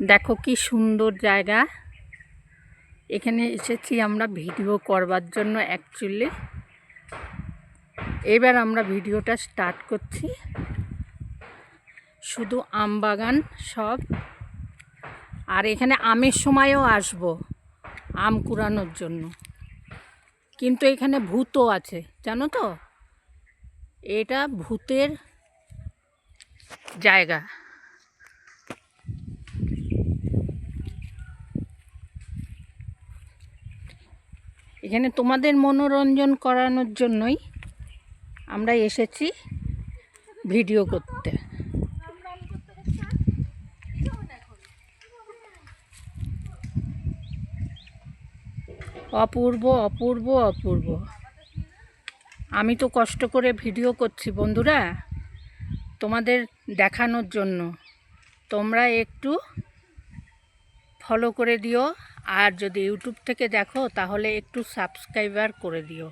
দেখো কি সুন্দর জায়গা। এখানে এসেছি আমরা ভিডিও করবার জন্য অ্যাকচুয়ালি। এবার আমরা ভিডিওটা স্টার্ট করছি। শুধু আম বাগান সব, আর এখানে আমের সময়ও আসবো আম কুড়ানোর জন্য, কিন্তু এখানে ভূতও আছে জানো তো, এটা ভূতের জায়গা। এখানে তোমাদের মনোরঞ্জন করানোর জন্যই আমরা এসেছি ভিডিও করতে। অপূর্ব অপূর্ব অপূর্ব। আমি তো কষ্ট করে ভিডিও করছি বন্ধুরা তোমাদের দেখানোর জন্য, তোমরা একটু ফলো করে দিও, আর যদি ইউটিউব থেকে দেখো তাহলে একটু সাবস্ক্রাইবার করে দিও।